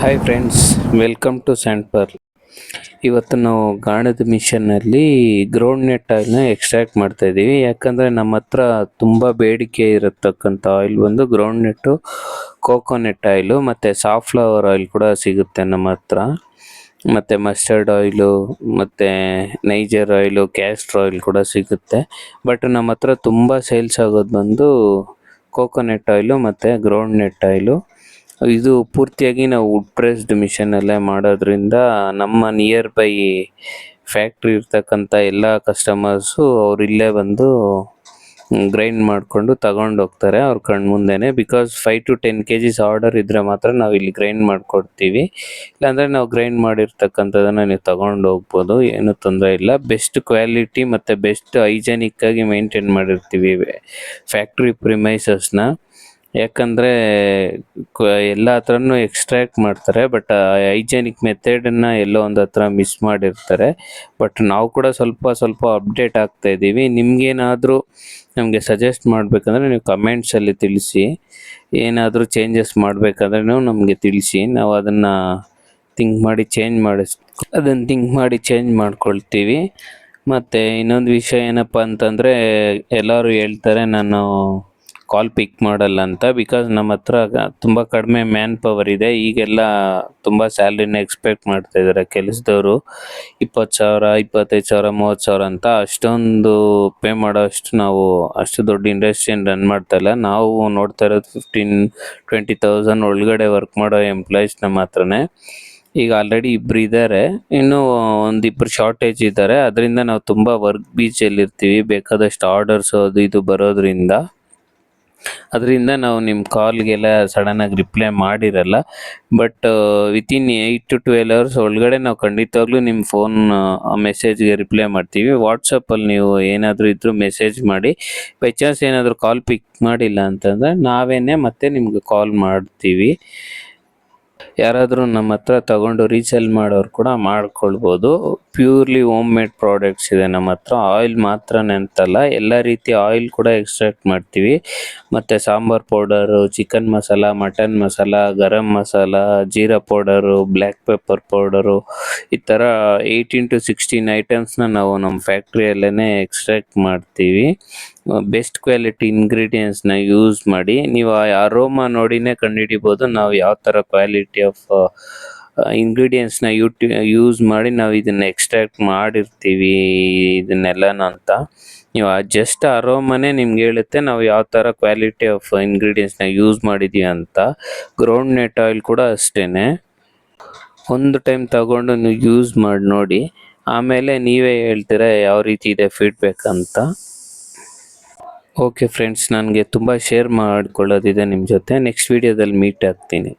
Hi friends, welcome to Sand Pearl. ಇವತ್ತು ನಾವು ಗಾಣದ ಮಿಷನ್ನಲ್ಲಿ ಗ್ರೌಂಡ್ ನೆಟ್ ಆಯಿಲ್ನ ಎಕ್ಸ್ಟ್ರಾಕ್ಟ್ ಮಾಡ್ತಾ ಇದ್ದೀವಿ. ಯಾಕಂದರೆ ನಮ್ಮ ಹತ್ರ ತುಂಬ ಬೇಡಿಕೆ ಇರತಕ್ಕಂಥ ಆಯಿಲ್ ಬಂದು ಗ್ರೌಂಡ್ ನೆಟ್ಟು, ಕೋಕೋನೆಟ್ ಆಯಿಲು ಮತ್ತು ಸಾಫ್ಲವರ್ ಆಯಿಲ್ ಕೂಡ ಸಿಗುತ್ತೆ ನಮ್ಮ ಹತ್ರ. ಮತ್ತು ಮಸ್ಟರ್ಡ್ ಆಯಿಲು ಮತ್ತು ನೈಜರ್ ಆಯಿಲು, ಕ್ಯಾಸ್ಟ್ರ್ ಆಯಿಲ್ ಕೂಡ ಸಿಗುತ್ತೆ. ಬಟ್ ನಮ್ಮ ಹತ್ರ ತುಂಬ ಸೇಲ್ಸ್ ಆಗೋದು ಬಂದು ಕೋಕೋನೆಟ್ ಆಯಿಲು ಮತ್ತು ಗ್ರೌಂಡ್ ನೆಟ್ ಆಯಿಲು. ಇದು ಪೂರ್ತಿಯಾಗಿ ನಾವು ವುಡ್ ಪ್ರೆಸ್ಡ್ ಮಿಷನಲ್ಲೇ ಮಾಡೋದ್ರಿಂದ ನಮ್ಮ ನಿಯರ್ ಬೈ ಫ್ಯಾಕ್ಟ್ರಿ ಇರ್ತಕ್ಕಂಥ ಎಲ್ಲ ಕಸ್ಟಮರ್ಸು ಅವ್ರು ಇಲ್ಲೇ ಬಂದು ಗ್ರೈಂಡ್ ಮಾಡಿಕೊಂಡು ತಗೊಂಡು ಹೋಗ್ತಾರೆ ಅವ್ರ ಕಣ್ಮುಂದೆನೇ. ಬಿಕಾಸ್ 5 to 10 kgs ಆರ್ಡರ್ ಇದ್ದರೆ ಮಾತ್ರ ನಾವು ಇಲ್ಲಿ ಗ್ರೈಂಡ್ ಮಾಡಿಕೊಡ್ತೀವಿ. ಇಲ್ಲಾಂದರೆ ನಾವು ಗ್ರೈಂಡ್ ಮಾಡಿರ್ತಕ್ಕಂಥದ್ದನ್ನು ನೀವು ತಗೊಂಡು ಹೋಗ್ಬೋದು, ಏನೂ ತೊಂದರೆ ಇಲ್ಲ. ಬೆಸ್ಟ್ ಕ್ವಾಲಿಟಿ ಮತ್ತು ಬೆಸ್ಟ್ ಹೈಜೆನಿಕ್ಕಾಗಿ ಮೇಂಟೈನ್ ಮಾಡಿರ್ತೀವಿ ಫ್ಯಾಕ್ಟ್ರಿ ಪ್ರಿಮೈಸಸ್ನ. ಯಾಕಂದರೆ ಎಲ್ಲ ಹತ್ರನೂ ಎಕ್ಸ್ಟ್ರಾಕ್ಟ್ ಮಾಡ್ತಾರೆ, ಬಟ್ ಹೈಜೆನಿಕ್ ಮೆಥಡನ್ನು ಎಲ್ಲೋ ಒಂದು ಹತ್ರ ಮಿಸ್ ಮಾಡಿರ್ತಾರೆ. ಬಟ್ ನಾವು ಕೂಡ ಸ್ವಲ್ಪ ಅಪ್ಡೇಟ್ ಆಗ್ತಾ ಇದ್ದೀವಿ. ನಿಮಗೇನಾದರೂ ನಮಗೆ ಸಜೆಸ್ಟ್ ಮಾಡಬೇಕಂದ್ರೆ ನೀವು ಕಮೆಂಟ್ಸಲ್ಲಿ ತಿಳಿಸಿ. ಏನಾದರೂ ಚೇಂಜಸ್ ಮಾಡಬೇಕಂದ್ರೆ ನಮಗೆ ತಿಳಿಸಿ, ನಾವು ಅದನ್ನು ಥಿಂಕ್ ಮಾಡಿ ಚೇಂಜ್ ಮಾಡ್ಕೊಳ್ತೀವಿ. ಮತ್ತು ಇನ್ನೊಂದು ವಿಷಯ ಏನಪ್ಪ ಅಂತಂದರೆ, ಎಲ್ಲರೂ ಹೇಳ್ತಾರೆ ನಾನು ಕಾಲ್ ಪಿಕ್ ಮಾಡಲ್ಲ ಅಂತ. ಬಿಕಾಸ್ ನಮ್ಮ ಹತ್ರ ತುಂಬ ಕಡಿಮೆ ಮ್ಯಾನ್ ಪವರ್ ಇದೆ. ಈಗೆಲ್ಲ ತುಂಬ ಸ್ಯಾಲ್ರಿನ ಎಕ್ಸ್ಪೆಕ್ಟ್ ಮಾಡ್ತಾ ಇದ್ದಾರೆ ಕೆಲಸದವರು. 20,000, 25,000, 30,000 ಅಂತ. ಅಷ್ಟೊಂದು ಪೇ ಮಾಡೋ ಅಷ್ಟು ನಾವು ಅಷ್ಟು ದೊಡ್ಡ ಇಂಡಸ್ಟ್ರಿಯನ್ನು ರನ್ ಮಾಡ್ತಾ ಇಲ್ಲ. ನಾವು ನೋಡ್ತಾ ಇರೋದು 15,000-20,000 ಒಳಗಡೆ ವರ್ಕ್ ಮಾಡೋ ಎಂಪ್ಲಾಯೀಸ್ ನಮ್ಮ ಹತ್ರನೇ. ಈಗ ಆಲ್ರೆಡಿ 2 ಇದ್ದಾರೆ, ಇನ್ನೂ 1-2 ಶಾರ್ಟೇಜ್ ಇದ್ದಾರೆ. ಅದರಿಂದ ನಾವು ತುಂಬ ವರ್ಕ್ ಬೀಚಲ್ಲಿರ್ತೀವಿ, ಬೇಕಾದಷ್ಟು ಆರ್ಡರ್ಸ್ ಅದು ಇದು ಬರೋದ್ರಿಂದ. ಅದರಿಂದ ನಾವು ನಿಮ್ಮ ಕಾಲ್ಗೆಲ್ಲ ಸಡನ್ನಾಗಿ ರಿಪ್ಲೈ ಮಾಡಿರಲ್ಲ. ಬಟ್ ವಿತಿನ್ 8 to 12 hours ಒಳಗಡೆ ನಾವು ಖಂಡಿತವಾಗ್ಲೂ ನಿಮ್ಮ ಫೋನ್ ಮೆಸೇಜ್ಗೆ ರಿಪ್ಲೈ ಮಾಡ್ತೀವಿ. ವಾಟ್ಸಪ್ಪಲ್ಲಿ ನೀವು ಏನಾದರೂ ಇದ್ದರೂ ಮೆಸೇಜ್ ಮಾಡಿ. ಬೈ ಚಾನ್ಸ್ ಏನಾದರೂ ಕಾಲ್ ಪಿಕ್ ಮಾಡಿಲ್ಲ ಅಂತಂದರೆ ನಾವೇನೇ ಮತ್ತೆ ನಿಮ್ಗೆ ಕಾಲ್ ಮಾಡ್ತೀವಿ. ಯಾರಾದರೂ ನಮ್ಮ ಹತ್ರ ತಗೊಂಡು ರೀಸೇಲ್ ಮಾಡೋರು ಕೂಡ ಮಾಡ್ಕೊಳ್ಬೋದು. ಪ್ಯೂರ್ಲಿ ಹೋಮ್ ಮೇಡ್ ಪ್ರಾಡಕ್ಟ್ಸ್ ಇದೆ ನಮ್ಮ ಹತ್ರ. ಆಯಿಲ್ ಮಾತ್ರನೇ ಅಂತಲ್ಲ, ಎಲ್ಲ ರೀತಿಯ ಆಯಿಲ್ ಕೂಡ ಎಕ್ಸ್ಟ್ರಾಕ್ಟ್ ಮಾಡ್ತೀವಿ. ಮತ್ತು sambar powder, chicken masala, mutton masala, garam masala, ಜೀರಾ ಪೌಡರು, ಬ್ಲ್ಯಾಕ್ ಪೆಪ್ಪರ್ ಪೌಡರು, ಈ ಥರ 18 to 16 ಐಟಮ್ಸ್ನ ನಾವು ನಮ್ಮ ಫ್ಯಾಕ್ಟ್ರಿಯಲ್ಲೇ ಎಕ್ಸ್ಟ್ರಾಕ್ಟ್ ಮಾಡ್ತೀವಿ. ಬೆಸ್ಟ್ ಕ್ವಾಲಿಟಿ ಇಂಗ್ರೀಡಿಯೆಂಟ್ಸ್ನ ಯೂಸ್ ಮಾಡಿ. ನೀವು ಆ ಅರೋಮಾ ನೋಡಿನೇ ಕಂಡುಹಿಡಿಬೋದು ನಾವು ಯಾವ ಥರ ಕ್ವಾಲಿಟಿ ಆಫ್ ಇಂಗ್ರೀಡಿಯೆಂಟ್ಸ್ನ ಯೂಸ್ ಮಾಡಿ ನಾವು ಇದನ್ನು ಎಕ್ಸ್ಟ್ರಾಕ್ಟ್ ಮಾಡಿರ್ತೀವಿ ಇದನ್ನೆಲ್ಲನೂ ಅಂತ. ನೀವು ಜಸ್ಟ್ ಅರೋಮನೇ ನಿಮ್ಗೆ ಹೇಳುತ್ತೆ ನಾವು ಯಾವ ಥರ ಕ್ವಾಲಿಟಿ ಆಫ್ ಇಂಗ್ರೀಡಿಯೆಂಟ್ಸ್ನ ಯೂಸ್ ಮಾಡಿದ್ದೀವಿ ಅಂತ. ಗ್ರೌಂಡ್ ನೆಟ್ ಆಯಿಲ್ ಕೂಡ ಅಷ್ಟೇ. ಒಂದು ಟೈಮ್ ತಗೊಂಡು ನೀವು ಯೂಸ್ ಮಾಡಿ ನೋಡಿ, ಆಮೇಲೆ ನೀವೇ ಹೇಳ್ತೀರಾ ಯಾವ ರೀತಿ ಇದೆ ಫೀಡ್ಬ್ಯಾಕ್ ಅಂತ. ಓಕೆ ಫ್ರೆಂಡ್ಸ್, ನನಗೆ ತುಂಬ ಶೇರ್ ಮಾಡ್ಕೊಳ್ಳೋದಿದೆ ನಿಮ್ಮ ಜೊತೆ. ನೆಕ್ಸ್ಟ್ ವೀಡಿಯೋದಲ್ಲಿ ಮೀಟ್ ಆಗ್ತೀನಿ.